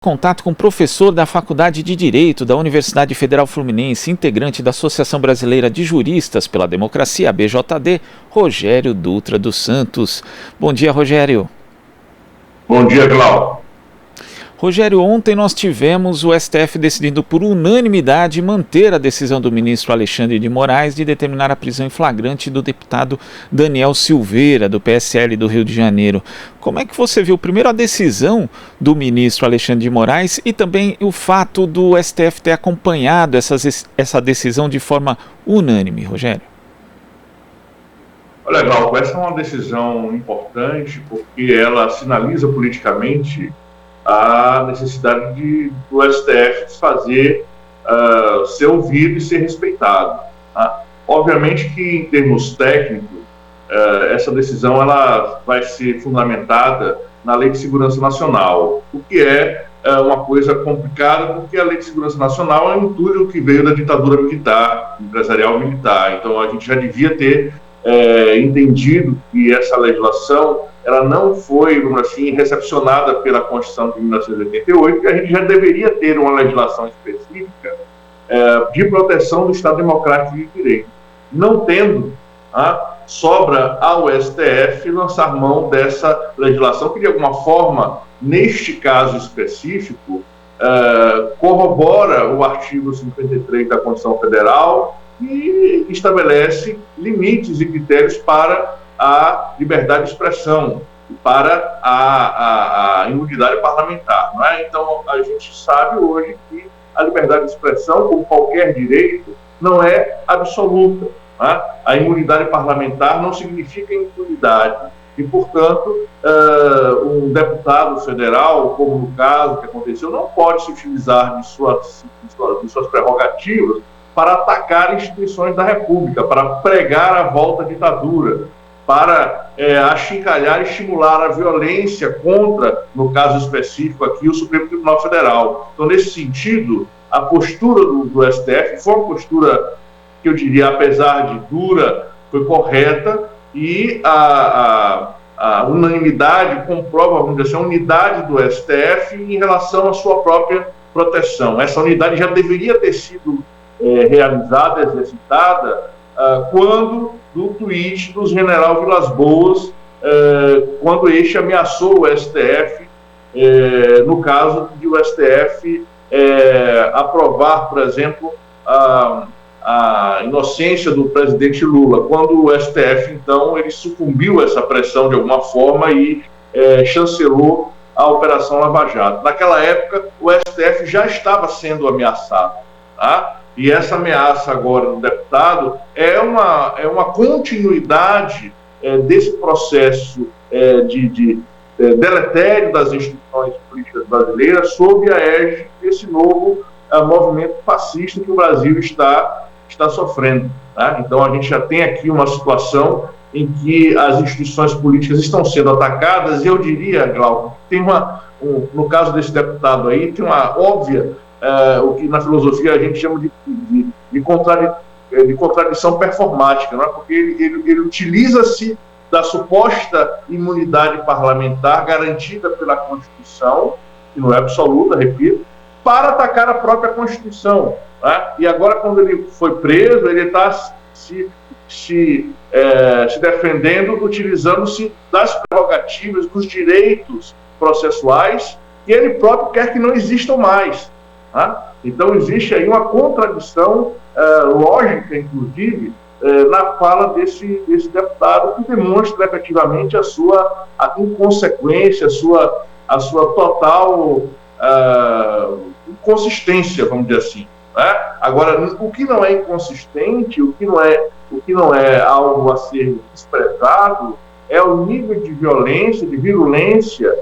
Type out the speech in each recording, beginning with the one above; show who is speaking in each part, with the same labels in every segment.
Speaker 1: Contato com o professor da Faculdade de Direito da Universidade Federal Fluminense, integrante da Associação Brasileira de Juristas pela Democracia, a BJD, Rogério Dutra dos Santos. Bom dia, Rogério.
Speaker 2: Bom dia, Glauco.
Speaker 1: Rogério, ontem nós tivemos o STF decidindo por unanimidade manter a decisão do ministro Alexandre de Moraes de determinar a prisão em flagrante do deputado Daniel Silveira, do PSL do Rio de Janeiro. Como é que você viu, primeiro, a decisão do ministro Alexandre de Moraes e também o fato do STF ter acompanhado essa decisão de forma unânime, Rogério?
Speaker 2: Olha, Glauco, essa é uma decisão importante porque ela sinaliza politicamente a necessidade do STF fazer ser ouvido e ser respeitado. Tá? Obviamente que, em termos técnicos, essa decisão ela vai ser fundamentada na Lei de Segurança Nacional, o que é uma coisa complicada, porque a Lei de Segurança Nacional é um entulho que veio da ditadura militar, empresarial militar. Então, a gente já devia ter entendido que essa legislação ela não foi, assim, recepcionada pela Constituição de 1988, que a gente já deveria ter uma legislação específica de proteção do Estado Democrático de Direito. Não tendo, sobra ao STF lançar mão dessa legislação que, de alguma forma, neste caso específico, corrobora o artigo 53 da Constituição Federal e estabelece limites e critérios para a liberdade de expressão, para a imunidade parlamentar. Não é? Então, a gente sabe hoje que a liberdade de expressão, como qualquer direito, não é absoluta. Não é? A imunidade parlamentar não significa impunidade. E, portanto, um deputado federal, como no caso que aconteceu, não pode se utilizar de suas prerrogativas para atacar instituições da República, para pregar a volta à ditadura, para achincalhar e estimular a violência contra, no caso específico aqui, o Supremo Tribunal Federal. Então, nesse sentido, a postura do STF foi uma postura que eu diria, apesar de dura, foi correta, e a unanimidade comprova, vamos dizer assim, a unidade do STF em relação à sua própria proteção. Essa unidade já deveria ter sido realizada, exercitada, quando do tweet do general Vilas Boas, quando este ameaçou o STF, no caso de o STF aprovar, por exemplo, a inocência do presidente Lula, quando o STF, então, ele sucumbiu a essa pressão de alguma forma e chancelou a Operação Lava Jato. Naquela época, o STF já estava sendo ameaçado, tá? E essa ameaça agora do deputado é uma continuidade desse processo de deletério das instituições políticas brasileiras sob a égide desse novo movimento fascista que o Brasil está sofrendo. Tá? Então, a gente já tem aqui uma situação em que as instituições políticas estão sendo atacadas, e eu diria, Glauco, tem no caso desse deputado aí, tem uma óbvia, o que na filosofia a gente chama de contradição performática, não é? Porque ele utiliza-se da suposta imunidade parlamentar garantida pela Constituição, que não é absoluta, repito, para atacar a própria Constituição. Né? E agora, quando ele foi preso, ele está se defendendo, utilizando-se das prerrogativas, dos direitos processuais, que ele próprio quer que não existam mais. Tá? Então, existe aí uma contradição lógica, inclusive, na fala desse deputado, que demonstra efetivamente a sua inconsequência, a sua total inconsistência, vamos dizer assim. Né? Agora, o que não é inconsistente, o que não é algo a ser desprezado, é o nível de violência, de virulência,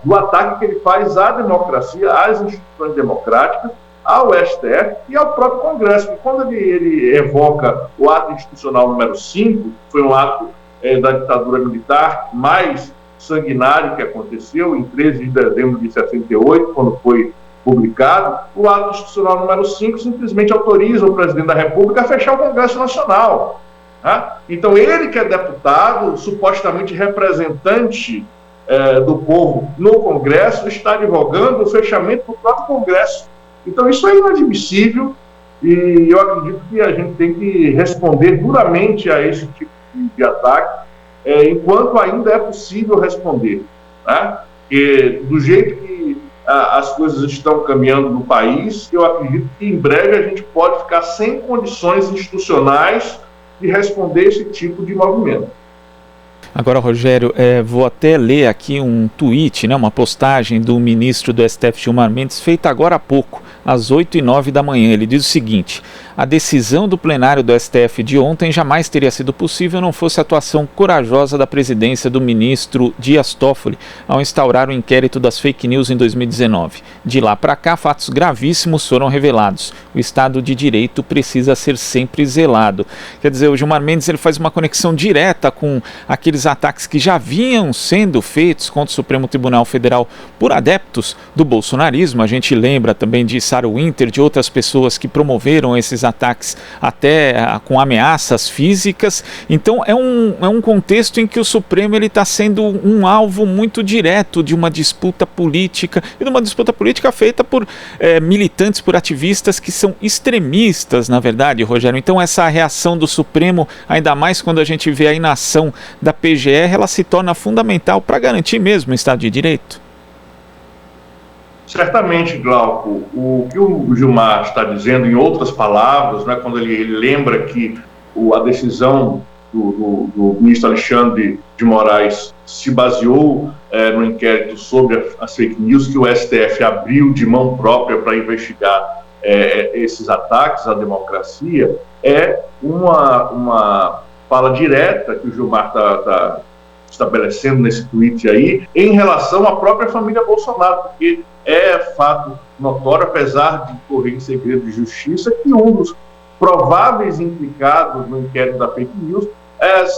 Speaker 2: do ataque que ele faz à democracia, às instituições democráticas, ao STF e ao próprio Congresso. Porque quando ele evoca o ato institucional número 5, foi um ato da ditadura militar mais sanguinário que aconteceu em 13 de dezembro de 68, quando foi publicado, o ato institucional número 5 simplesmente autoriza o presidente da República a fechar o Congresso Nacional. Né? Então, ele que é deputado, supostamente representante do povo no Congresso, está advogando o fechamento do próprio Congresso. Então isso é inadmissível e eu acredito que a gente tem que responder duramente a esse tipo de ataque, enquanto ainda é possível responder, né? E do jeito que as coisas estão caminhando no país, eu acredito que em breve a gente pode ficar sem condições institucionais de responder esse tipo de movimento.
Speaker 1: Agora, Rogério, vou até ler aqui um tweet, né, uma postagem do ministro do STF, Gilmar Mendes, feita agora há pouco, às 8h09 da manhã. Ele diz o seguinte: a decisão do plenário do STF de ontem jamais teria sido possível não fosse a atuação corajosa da presidência do ministro Dias Toffoli ao instaurar o inquérito das fake news em 2019. De lá para cá, fatos gravíssimos foram revelados. O Estado de Direito precisa ser sempre zelado. Quer dizer, o Gilmar Mendes ele faz uma conexão direta com aqueles ataques que já vinham sendo feitos contra o Supremo Tribunal Federal por adeptos do bolsonarismo. A gente lembra também de Sarah Winter, de outras pessoas que promoveram esses ataques até com ameaças físicas. Então é um contexto em que o Supremo está sendo um alvo muito direto de uma disputa política, e de uma disputa política feita por militantes, por ativistas que são extremistas, na verdade, Rogério. Então essa reação do Supremo, ainda mais quando a gente vê a inação da PGR, ela se torna fundamental para garantir mesmo o Estado de Direito?
Speaker 2: Certamente, Glauco, o que o Gilmar está dizendo, em outras palavras, né, quando ele lembra que a decisão do ministro Alexandre de Moraes se baseou no inquérito sobre as fake news que o STF abriu de mão própria para investigar esses ataques à democracia, é uma fala direta que o Gilmar está estabelecendo nesse tweet aí, em relação à própria família Bolsonaro, porque é fato notório, apesar de correr em segredo de justiça, que um dos prováveis implicados no inquérito da fake news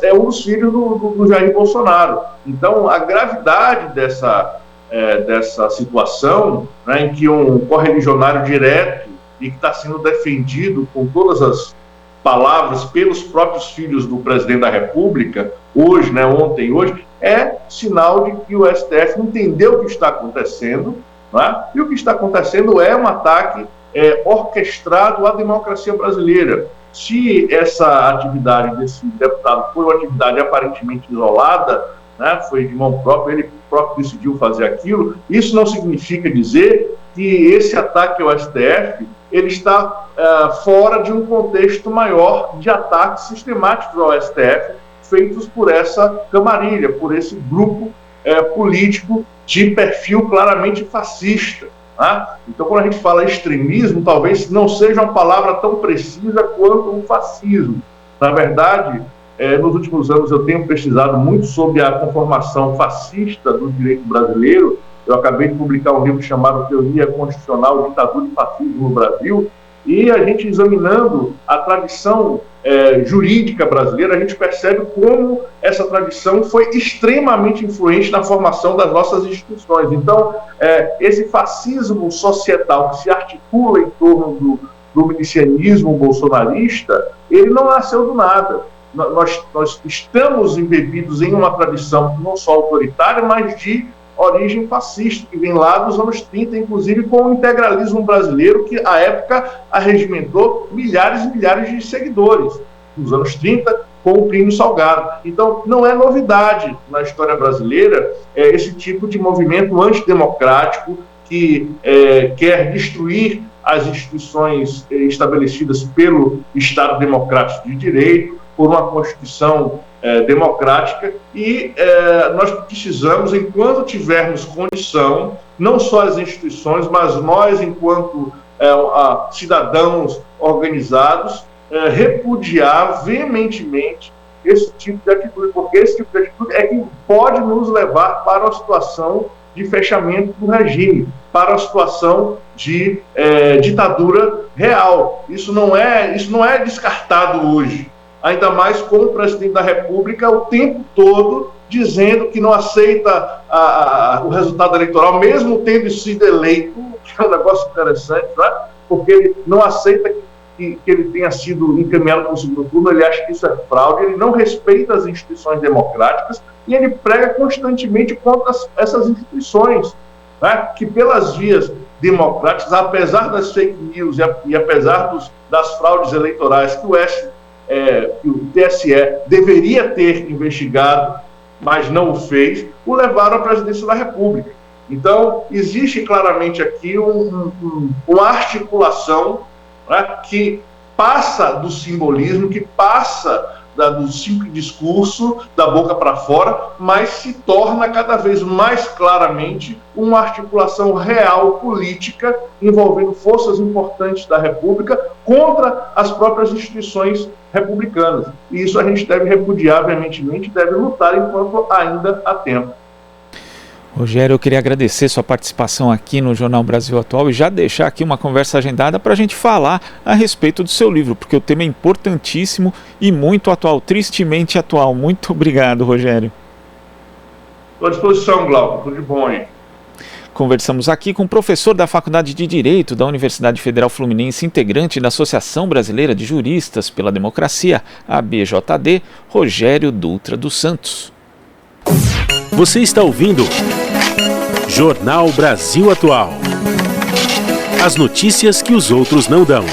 Speaker 2: é um dos filhos do Jair Bolsonaro. Então, a gravidade dessa situação, né, em que um correligionário direto e que está sendo defendido com todas as palavras pelos próprios filhos do presidente da República, hoje, né, ontem e hoje, é sinal de que o STF entendeu o que está acontecendo, né? E o que está acontecendo é um ataque orquestrado à democracia brasileira. Se essa atividade desse deputado foi uma atividade aparentemente isolada, né, foi de mão própria, ele próprio decidiu fazer aquilo, isso não significa dizer que esse ataque ao STF ele está fora de um contexto maior de ataques sistemáticos ao STF, feitos por essa camarilha, por esse grupo político de perfil claramente fascista. Né? Então, quando a gente fala extremismo, talvez não seja uma palavra tão precisa quanto o fascismo. Na verdade, nos últimos anos eu tenho pesquisado muito sobre a conformação fascista do direito brasileiro. Eu acabei de publicar um livro chamado Teoria Constitucional, Ditadura e Fascismo no Brasil, e a gente examinando a tradição jurídica brasileira, a gente percebe como essa tradição foi extremamente influente na formação das nossas instituições. Então, esse fascismo societal que se articula em torno do milicianismo bolsonarista, ele não nasceu do nada. Nós estamos embebidos em uma tradição não só autoritária, mas de origem fascista, que vem lá dos anos 30, inclusive com o integralismo brasileiro, que à época arregimentou milhares e milhares de seguidores, nos anos 30, com o Plínio Salgado. Então, não é novidade na história brasileira esse tipo de movimento antidemocrático que quer destruir as instituições estabelecidas pelo Estado Democrático de Direito, por uma Constituição democrática, e nós precisamos, enquanto tivermos condição, não só as instituições, mas nós, enquanto cidadãos organizados, repudiar veementemente esse tipo de atitude, porque esse tipo de atitude é que pode nos levar para uma situação de fechamento do regime, para uma situação de ditadura real. Isso não é descartado hoje. Ainda mais com o presidente da República o tempo todo dizendo que não aceita o resultado eleitoral, mesmo tendo sido eleito, que é um negócio interessante, né? Porque ele não aceita que que ele tenha sido encaminhado para o segundo turno, ele acha que isso é fraude, ele não respeita as instituições democráticas e ele prega constantemente contra essas instituições, né, que pelas vias democráticas, apesar das fake news e apesar das fraudes eleitorais que o TSE deveria ter investigado, mas não o fez, o levaram à presidência da República. Então, existe claramente aqui uma articulação, né, que passa do simbolismo, que passa do simples discurso, da boca para fora, mas se torna cada vez mais claramente uma articulação real política envolvendo forças importantes da República contra as próprias instituições republicanas. E isso a gente deve repudiar veementemente, deve lutar enquanto ainda há tempo.
Speaker 1: Rogério, eu queria agradecer sua participação aqui no Jornal Brasil Atual e já deixar aqui uma conversa agendada para a gente falar a respeito do seu livro, porque o tema é importantíssimo e muito atual, tristemente atual. Muito obrigado, Rogério.
Speaker 2: Estou à disposição, Glauco. Tudo de bom aí.
Speaker 1: Conversamos aqui com o professor da Faculdade de Direito da Universidade Federal Fluminense, integrante da Associação Brasileira de Juristas pela Democracia, ABJD, Rogério Dutra dos Santos.
Speaker 3: Você está ouvindo Jornal Brasil Atual. As notícias que os outros não dão.